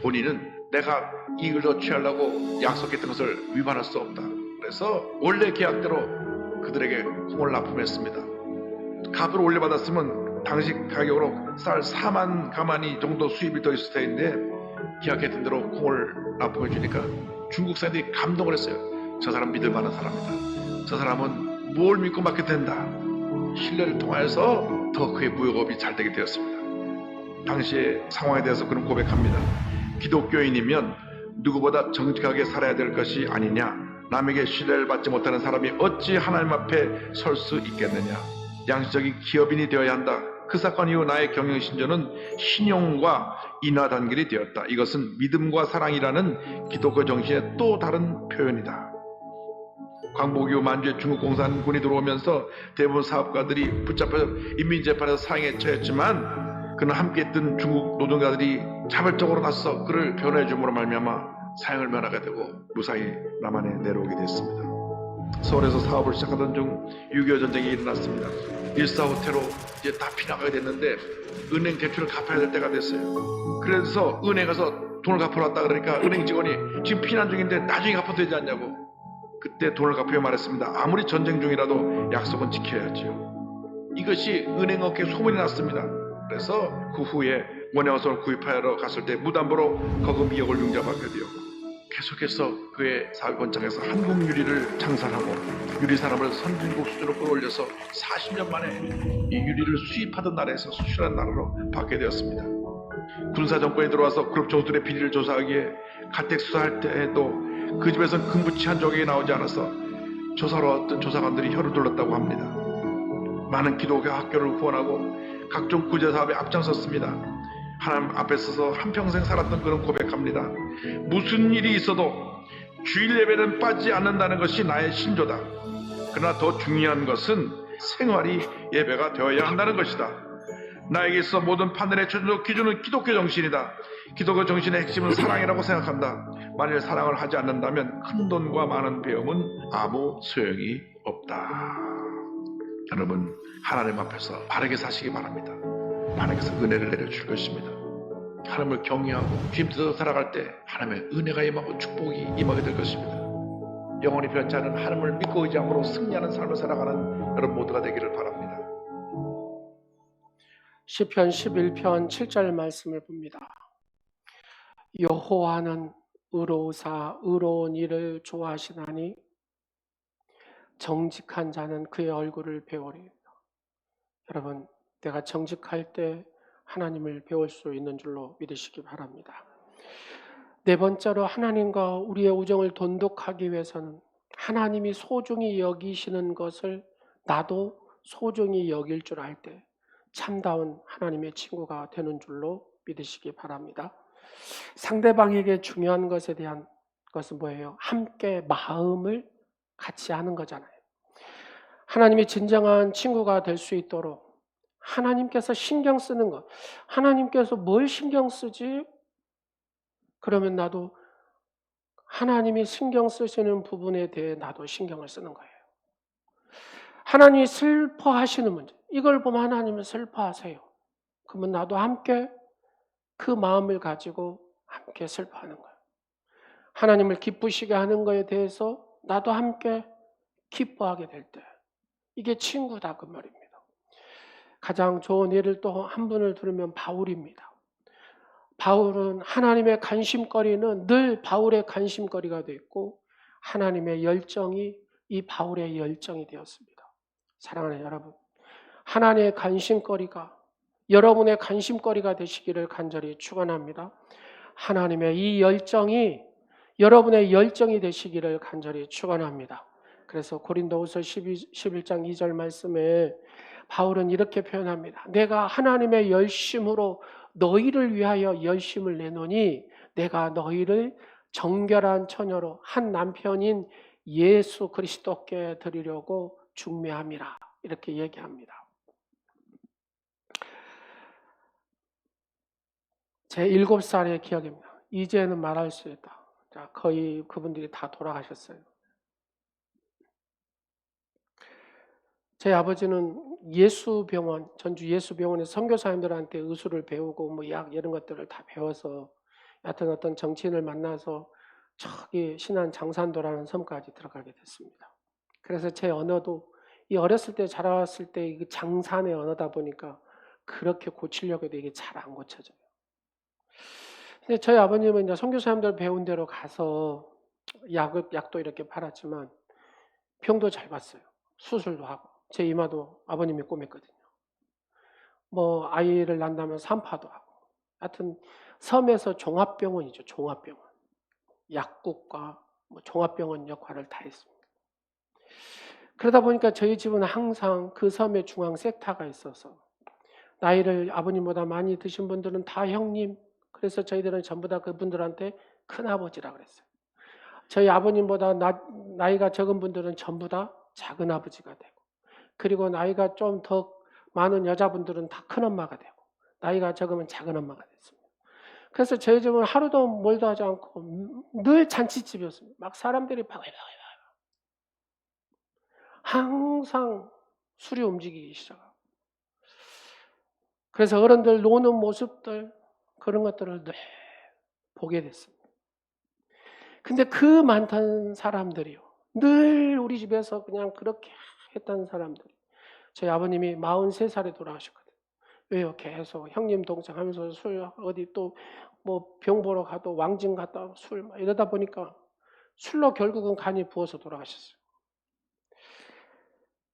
본인은 내가 이익을 더 취하려고 약속했던 것을 위반할 수 없다. 그래서 원래 계약대로 그들에게 콩을 납품했습니다. 값을 올려받았으면 당시 가격으로 쌀 4만 가마니 정도 수입이 더 있을 텐데 계약했던 대로 콩을 납품해 주니까 중국 사람들이 감동을 했어요. 저 사람 믿을 만한 사람이다. 저 사람은 뭘 믿고 맡겨도 된다. 신뢰를 통하여서 더 그의 무역업이 잘 되게 되었습니다. 당시의 상황에 대해서 그런 고백합니다. 기독교인이면 누구보다 정직하게 살아야 될 것이 아니냐. 남에게 신뢰를 받지 못하는 사람이 어찌 하나님 앞에 설 수 있겠느냐. 양심적인 기업인이 되어야 한다. 그 사건 이후 나의 경영신조는 신용과 인화단결이 되었다. 이것은 믿음과 사랑이라는 기독교 정신의 또 다른 표현이다. 광복 이후 만주에 중국 공산군이 들어오면서 대부분 사업가들이 붙잡혀 인민재판에서 사형에 처했지만 그는 함께했던 중국 노동자들이 자발적으로 나서 그를 변호해 줌으로 말미암아 사형을 면하게 되고 무사히 남한에 내려오게 됐습니다. 서울에서 사업을 시작하던 중 6.25 전쟁이 일어났습니다. 1.45 테러 이제 다 피나가게 됐는데 은행 대출을 갚아야 될 때가 됐어요. 그래서 은행 가서 돈을 갚으러 왔다 그러니까 은행 직원이 지금 피난 중인데 나중에 갚아도 되지 않냐고. 그때 돈을 갚아야 말했습니다. 아무리 전쟁 중이라도 약속은 지켜야지요. 이것이 은행업계에 소문이 났습니다. 그래서 그 후에 원양어선을 구입하러 갔을 때 무담보로 거금 2억을 융자받게 되었고 계속해서 그의 사회 번창에서 한국 유리를 창설하고 유리 산업을 선진국 수준으로 끌어올려서 40년 만에 이 유리를 수입하던 나라에서 수출하는 나라로 바뀌게 되었습니다. 군사정권이 들어와서 그룹 총수들의 비리를 조사하기에 가택 수사할 때에도 그 집에서는 금붙이 한 조각이 나오지 않아서 조사로 왔던 조사관들이 혀를 둘렀다고 합니다. 많은 기독교 학교를 후원하고 각종 구제사업에 앞장섰습니다. 하나님 앞에 서서 한평생 살았던 그런 고백합니다. 무슨 일이 있어도 주일 예배는 빠지지 않는다는 것이 나의 신조다. 그러나 더 중요한 것은 생활이 예배가 되어야 한다는 것이다. 나에게 있어 모든 판단의 최종적 기준은 기독교 정신이다. 기독교 정신의 핵심은 사랑이라고 생각한다. 만일 사랑을 하지 않는다면 큰 돈과 많은 배움은 아무 소용이 없다. 여러분 하나님 앞에서 바르게 사시기 바랍니다. 하나님께서 은혜를 내려줄 것입니다. 하나님을 경외하고 주님 뜻대로 살아갈 때 하나님의 은혜가 임하고 축복이 임하게 될 것입니다. 영원히 변치 않은 하나님을 믿고 의지함으로 승리하는 삶을 살아가는 여러분 모두가 되기를 바랍니다. 시편 11편 7절 말씀을 봅니다. 여호와는 의로우사 의로운 일을 좋아하시나니 정직한 자는 그의 얼굴을 배우리이다. 여러분, 내가 정직할 때 하나님을 배울 수 있는 줄로 믿으시기 바랍니다. 네 번째로 하나님과 우리의 우정을 돈독하기 위해서는 하나님이 소중히 여기시는 것을 나도 소중히 여길 줄 알 때 참다운 하나님의 친구가 되는 줄로 믿으시기 바랍니다. 상대방에게 중요한 것에 대한 것은 뭐예요? 함께 마음을 같이 하는 거잖아요. 하나님이 진정한 친구가 될 수 있도록 하나님께서 신경 쓰는 것, 하나님께서 뭘 신경 쓰지? 그러면 나도 하나님이 신경 쓰시는 부분에 대해 나도 신경을 쓰는 거예요. 하나님이 슬퍼하시는 문제, 이걸 보면 하나님은 슬퍼하세요. 그러면 나도 함께 그 마음을 가지고 함께 슬퍼하는 거예요. 하나님을 기쁘시게 하는 것에 대해서 나도 함께 기뻐하게 될 때 이게 친구다 그 말입니다. 가장 좋은 예를 또 한 분을 들으면 바울입니다. 바울은 하나님의 관심거리는 늘 바울의 관심거리가 되었고 하나님의 열정이 이 바울의 열정이 되었습니다. 사랑하는 여러분, 하나님의 관심거리가 여러분의 관심거리가 되시기를 간절히 축원합니다. 하나님의 이 열정이 여러분의 열정이 되시기를 간절히 축원합니다. 그래서 고린도후서 11장 2절 말씀에 바울은 이렇게 표현합니다. 내가 하나님의 열심으로 너희를 위하여 열심을 내노니 내가 너희를 정결한 처녀로 한 남편인 예수 그리스도께 드리려고 중매함이라. 이렇게 얘기합니다. 제 7살의 기억입니다. 이제는 말할 수 있다. 자, 거의 그분들이 다 돌아가셨어요. 제 아버지는 예수병원, 전주 예수병원에 선교사님들한테 의술을 배우고 뭐 약 이런 것들을 다 배워서 여하튼 어떤 정치인을 만나서 저기 신안 장산도라는 섬까지 들어가게 됐습니다. 그래서 제 언어도 이 어렸을 때 자라왔을 때 이 장산의 언어다 보니까 그렇게 고치려고 해도 이게 잘 안 고쳐져요. 근데 저희 아버님은 이제 선교사님들 배운 대로 가서 약도 이렇게 팔았지만 병도 잘 봤어요. 수술도 하고. 제 이마도 아버님이 꼬맸거든요. 뭐 아이를 낳는다면 산파도 하고. 하여튼 섬에서 종합병원이죠. 종합병원. 약국과 뭐 종합병원 역할을 다 했습니다. 그러다 보니까 저희 집은 항상 그 섬에 중앙 섹터가 있어서 나이를 아버님보다 많이 드신 분들은 다 형님, 그래서 저희들은 전부 다 그분들한테 큰아버지라 그랬어요. 저희 아버님보다 나이가 적은 분들은 전부 다 작은 아버지가 되고, 그리고 나이가 좀 더 많은 여자분들은 다 큰엄마가 되고, 나이가 적으면 작은 엄마가 됐습니다. 그래서 저희 집은 하루도 멀도 하지 않고 늘 잔치집이었습니다. 막 사람들이 바글바글 항상 술이 움직이기 시작하고, 그래서 어른들 노는 모습들 그런 것들을 늘 보게 됐습니다. 근데 그 많던 사람들이요, 늘 우리 집에서 그냥 그렇게 했던 사람들이, 저희 아버님이 43살에 돌아가셨거든요. 왜요? 계속 형님 동생 하면서 술, 어디 또 뭐 병 보러 가도 왕진 갔다 술 막 이러다 보니까 술로 결국은 간이 부어서 돌아가셨어요.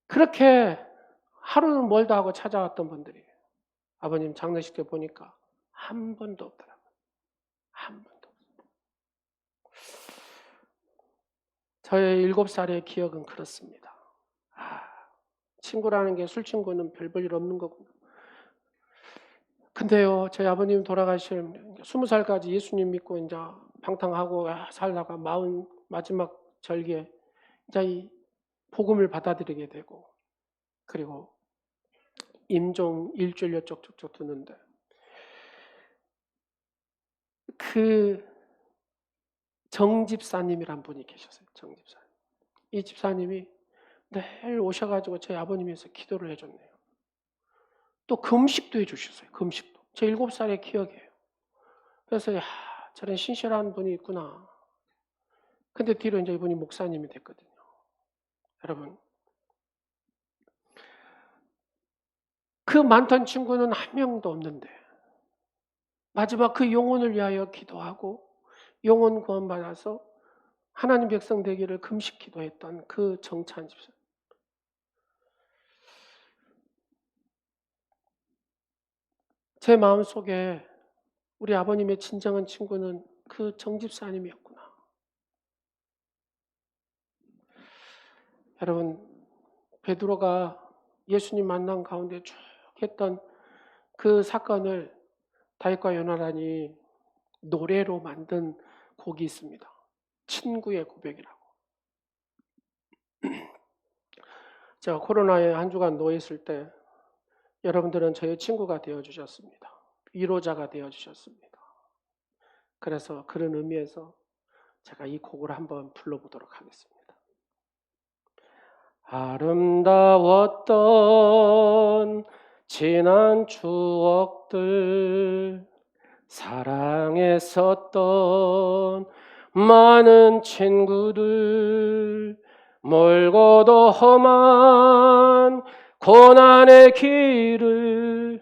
그렇게 하루는 멀다 하고 찾아왔던 분들이 아버님 장례식 때 보니까 한 번도 없더라고요. 한 번도 없어요. 저의 7살의 기억은 그렇습니다. 친구라는 게 술 친구는 별 볼 일 없는 거구나. 근데요, 저희 아버님 돌아가시면 20살까지 예수님 믿고 이제 방탕하고 살다가 마지막 절기에 이제 이 복음을 받아들이게 되고, 그리고 임종 일주일여 쪽쪽쪽 두는데, 그 정집사님이란 분이 계셨어요. 정집사님. 이 집사님이 늘 오셔가지고 저희 아버님 위해서 기도를 해줬네요. 또 금식도 해주셨어요. 금식도. 제 7살의 기억이에요. 그래서 저런 신실한 분이 있구나. 근데 뒤로 이제 이분이 목사님이 됐거든요. 여러분, 그 많던 친구는 한 명도 없는데 마지막 그 영혼을 위하여 기도하고 영혼 구원받아서 하나님 백성 되기를 금식 기도했던 그 정찬 집사. 제 마음속에 우리 아버님의 진정한 친구는 그 정집사님이었구나. 여러분, 베드로가 예수님 만난 가운데 쭉 했던 그 사건을 다윗과 요나단이 노래로 만든 곡이 있습니다. 친구의 고백이라고. 제가 코로나에 한 주간 누워 있을 때 여러분들은 저의 친구가 되어주셨습니다. 위로자가 되어주셨습니다. 그래서 그런 의미에서 제가 이 곡을 한번 불러보도록 하겠습니다. 아름다웠던 지난 추억들, 사랑했었던 많은 친구들, 멀고도 험한 고난의 길을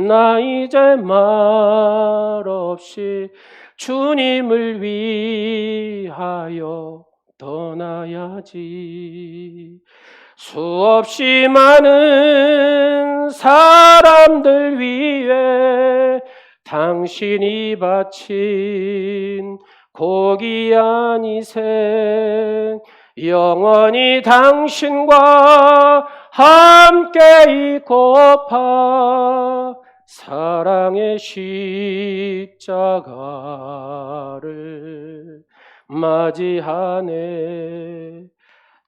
나 이제 말없이 주님을 위하여 떠나야지. 수없이 많은 사람들 위해 당신이 바친 고귀한 희생, 영원히 당신과 함께 있고파 사랑의 십자가를 맞이하네.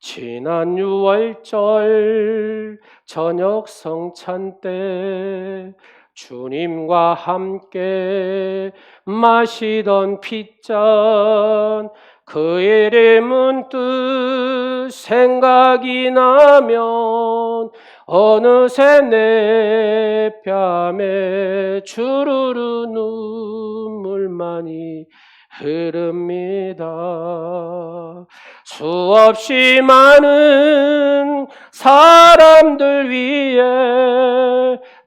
지난 6월절 저녁 성찬 때 주님과 함께 마시던 핏잔, 그 일이 문득 생각이 나면 어느새 내 뺨에 주르르 눈물만이 흐릅니다. 수없이 많은 사람들 위해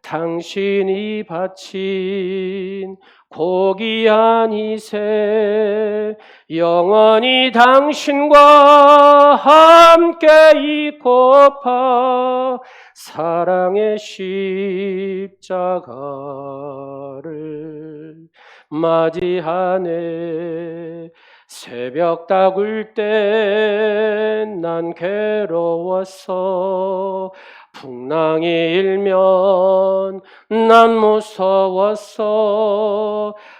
당신이 바친 고귀한 희생, 영원히 당신과 함께 있고파 사랑의 십자가를 맞이하네. 새벽 다굴 때 난 괴로웠어. 풍랑이 일면 난 무서웠어.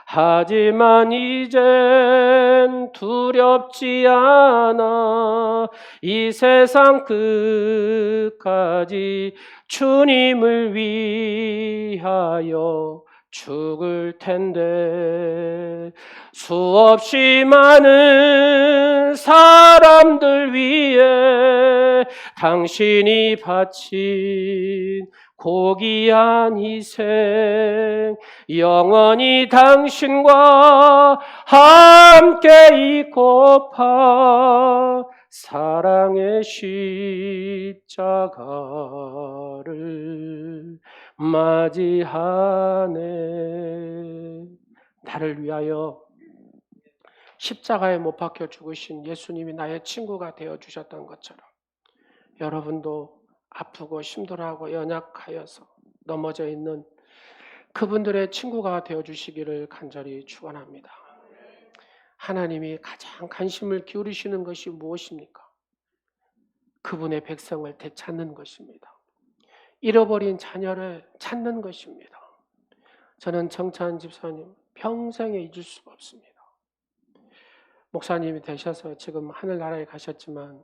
하지만 이젠 두렵지 않아. 이 세상 끝까지 주님을 위하여 죽을 텐데. 수없이 많은 사람들 위해 당신이 바친 고귀한 희생, 영원히 당신과 함께 있고파 사랑의 십자가를 맞이하네. 나를 위하여 십자가에 못 박혀 죽으신 예수님이 나의 친구가 되어주셨던 것처럼 여러분도 아프고 힘들어하고 연약하여서 넘어져 있는 그분들의 친구가 되어주시기를 간절히 축원합니다. 하나님이 가장 관심을 기울이시는 것이 무엇입니까? 그분의 백성을 되찾는 것입니다. 잃어버린 자녀를 찾는 것입니다. 저는 정찬 집사님 평생에 잊을 수가 없습니다. 목사님이 되셔서 지금 하늘나라에 가셨지만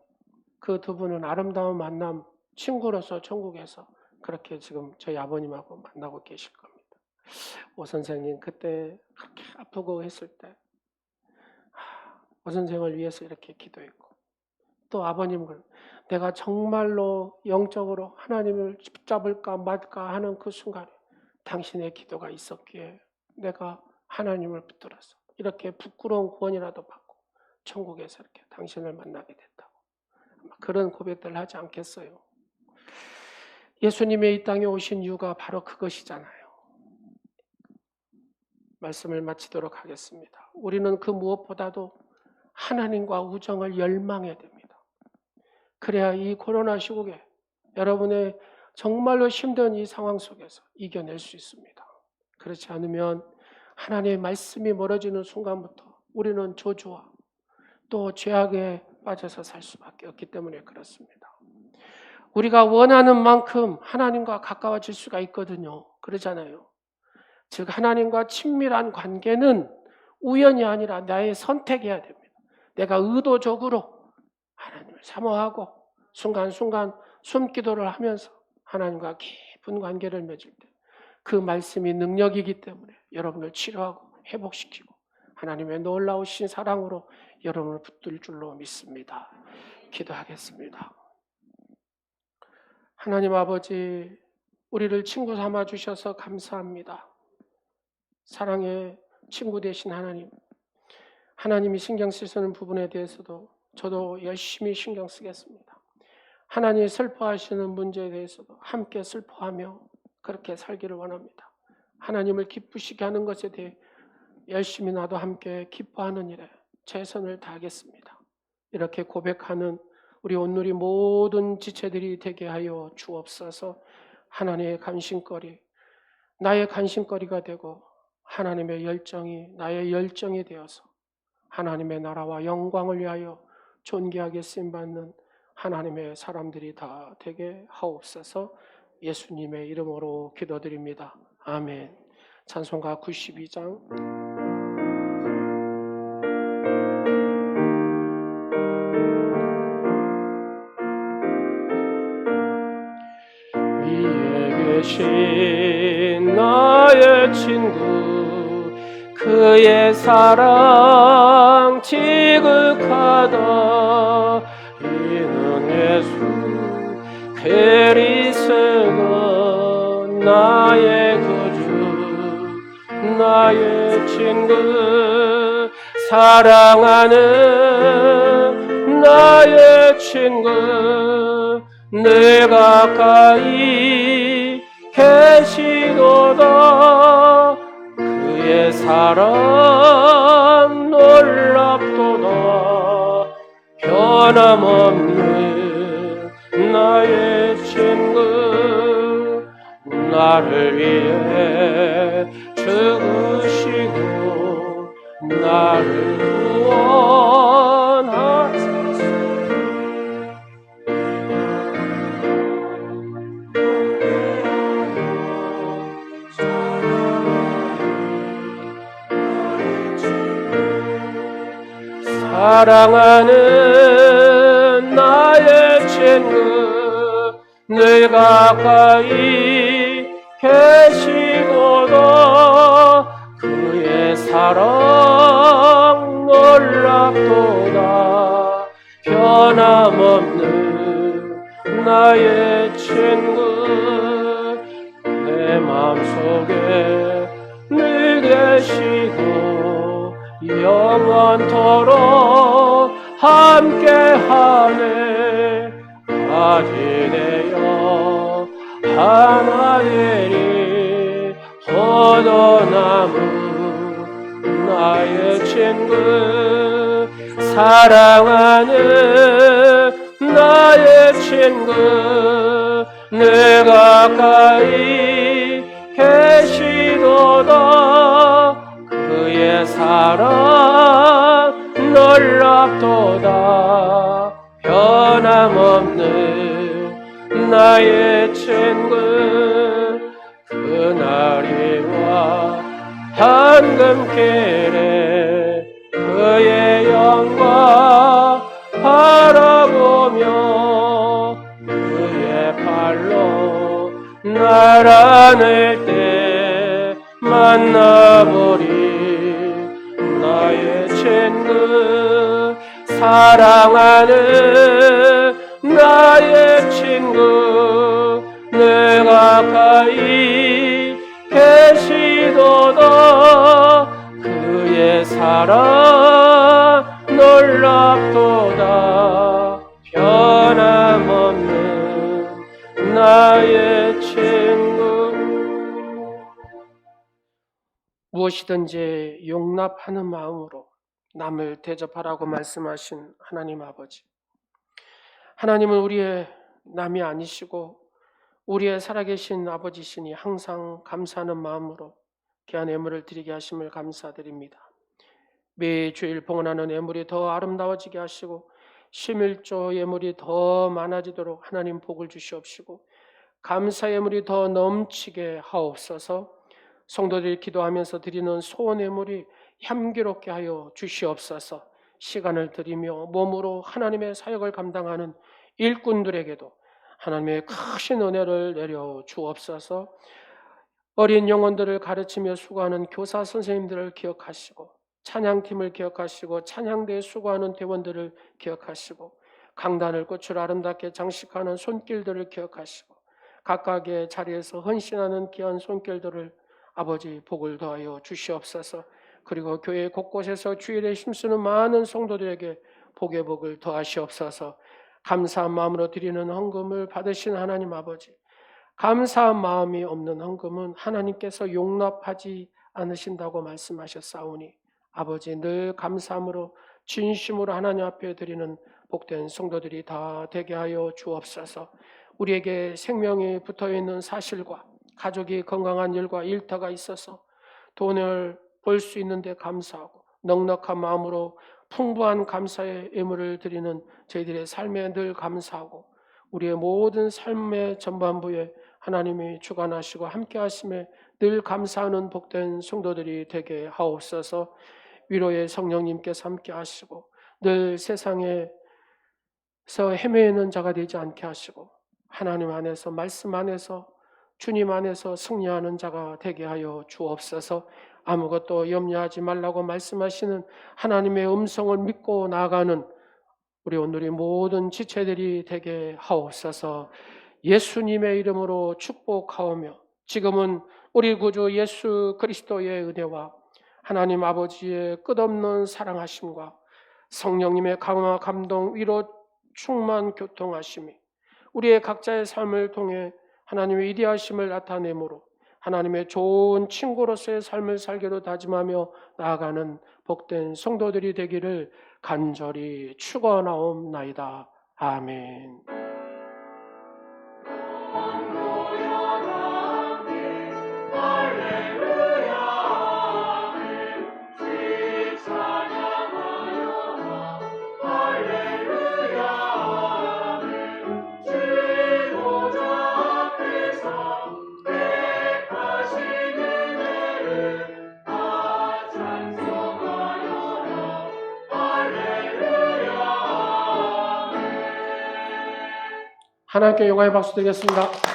그 두 분은 아름다운 만남, 친구로서 천국에서 그렇게 지금 저희 아버님하고 만나고 계실 겁니다. 오 선생님 그때 그렇게 아프고 했을 때 오 선생을 위해서 이렇게 기도했고, 또 아버님을 내가 정말로 영적으로 하나님을 붙잡을까 말까 하는 그 순간에 당신의 기도가 있었기에 내가 하나님을 붙들어서 이렇게 부끄러운 구원이라도 받고 천국에서 이렇게 당신을 만나게 됐다고 그런 고백들을 하지 않겠어요? 예수님의 이 땅에 오신 이유가 바로 그것이잖아요. 말씀을 마치도록 하겠습니다. 우리는 그 무엇보다도 하나님과 우정을 열망해야 됩니다. 그래야 이 코로나 시국에 여러분의 정말로 힘든 이 상황 속에서 이겨낼 수 있습니다. 그렇지 않으면 하나님의 말씀이 멀어지는 순간부터 우리는 저주와 또 죄악에 빠져서 살 수밖에 없기 때문에 그렇습니다. 우리가 원하는 만큼 하나님과 가까워질 수가 있거든요. 그러잖아요. 즉 하나님과 친밀한 관계는 우연이 아니라 나의 선택해야 됩니다. 내가 의도적으로 하나님을 사모하고 순간순간 숨기도를 하면서 하나님과 깊은 관계를 맺을 때 그 말씀이 능력이기 때문에 여러분을 치료하고 회복시키고 하나님의 놀라우신 사랑으로 여러분을 붙들 줄로 믿습니다. 기도하겠습니다. 하나님 아버지, 우리를 친구 삼아 주셔서 감사합니다. 사랑의 친구 되신 하나님, 하나님이 신경 쓰시는 부분에 대해서도 저도 열심히 신경 쓰겠습니다. 하나님이 슬퍼하시는 문제에 대해서도 함께 슬퍼하며 그렇게 살기를 원합니다. 하나님을 기쁘시게 하는 것에 대해 열심히 나도 함께 기뻐하는 일에 최선을 다하겠습니다. 이렇게 고백하는 우리 온누리 모든 지체들이 되게 하여 주옵소서. 하나님의 간신거리, 나의 간신거리가 되고 하나님의 열정이 나의 열정이 되어서 하나님의 나라와 영광을 위하여 존귀하게 쓰임받는 하나님의 사람들이 다 되게 하옵소서. 예수님의 이름으로 기도드립니다. 아멘. 찬송가 92장. 위에 계신 나의 친구, 그의 사랑 지극하다. 이는 예수 그리스도 나의 구주, 나의 친구, 사랑하는 나의 친구, 늘 가까이 계시도다. 그의 사랑 놀랍도다. 변함없는 나의 친구, 나를 위해 죽으시고 나를 구원하소서. 사랑하는 나의 친구, 늘 가까이 계시도다. 그의 사랑 놀랍도다. 변함없는 나의 친구, 내 마음속에 늘 계시고 영원토록 함께하네. 같이 되어 하나 되리. 포도나무 나의 친구, 사랑하는 나의 친구, 늘 가까이 계시도다. 그의 사랑 놀랍도다. 변함없는 나의 친구, 그날이와 황금길에 그의 영광 바라보며 그의 팔로 날 안을 때 만나보리. 나의 친구, 사랑하는 나의 친구, 늘 가까이 계시도다. 그의 사랑 놀랍도다. 변함없는 나의 친구. 무엇이든지 용납하는 마음으로 남을 대접하라고 말씀하신 하나님 아버지, 하나님은 우리의 남이 아니시고 우리의 살아계신 아버지시니 항상 감사하는 마음으로 귀한 예물을 드리게 하심을 감사드립니다. 매주일 봉헌하는 예물이 더 아름다워지게 하시고 심일조 예물이 더 많아지도록 하나님 복을 주시옵시고 감사 예물이 더 넘치게 하옵소서. 성도들이 기도하면서 드리는 소원 예물이 향기롭게 하여 주시옵소서. 시간을 드리며 몸으로 하나님의 사역을 감당하는 일꾼들에게도 하나님의 크신 은혜를 내려 주옵소서. 어린 영혼들을 가르치며 수고하는 교사 선생님들을 기억하시고 찬양팀을 기억하시고 찬양대에 수고하는 대원들을 기억하시고 강단을 꽃을 아름답게 장식하는 손길들을 기억하시고 각각의 자리에서 헌신하는 귀한 손길들을 아버지 복을 더하여 주시옵소서. 그리고 교회 곳곳에서 주일에 힘쓰는 많은 성도들에게 복의 복을 더하시옵소서. 감사한 마음으로 드리는 헌금을 받으신 하나님 아버지, 감사한 마음이 없는 헌금은 하나님께서 용납하지 않으신다고 말씀하셨사오니 아버지 늘 감사함으로 진심으로 하나님 앞에 드리는 복된 성도들이 다 되게 하여 주옵소서. 우리에게 생명이 붙어있는 사실과 가족이 건강한 일과 일터가 있어서 돈을 벌 수 있는데 감사하고 넉넉한 마음으로 풍부한 감사의 예물을 드리는 저희들의 삶에 늘 감사하고 우리의 모든 삶의 전반부에 하나님이 주관하시고 함께 하심에 늘 감사하는 복된 성도들이 되게 하옵소서. 위로의 성령님께서 함께 하시고 늘 세상에서 헤매는 자가 되지 않게 하시고 하나님 안에서 말씀 안에서 주님 안에서 승리하는 자가 되게 하여 주옵소서. 아무것도 염려하지 말라고 말씀하시는 하나님의 음성을 믿고 나아가는 우리 오늘의 모든 지체들이 되게 하옵소서. 예수님의 이름으로 축복하오며 지금은 우리 구주 예수 그리스도의 은혜와 하나님 아버지의 끝없는 사랑하심과 성령님의 강화 감동 위로 충만 교통하심이 우리의 각자의 삶을 통해 하나님의 위대하심을 나타내므로 하나님의 좋은 친구로서의 삶을 살기로 다짐하며 나아가는 복된 성도들이 되기를 간절히 축원하옵나이다. 아멘. 하나님께 영광의 박수 드리겠습니다.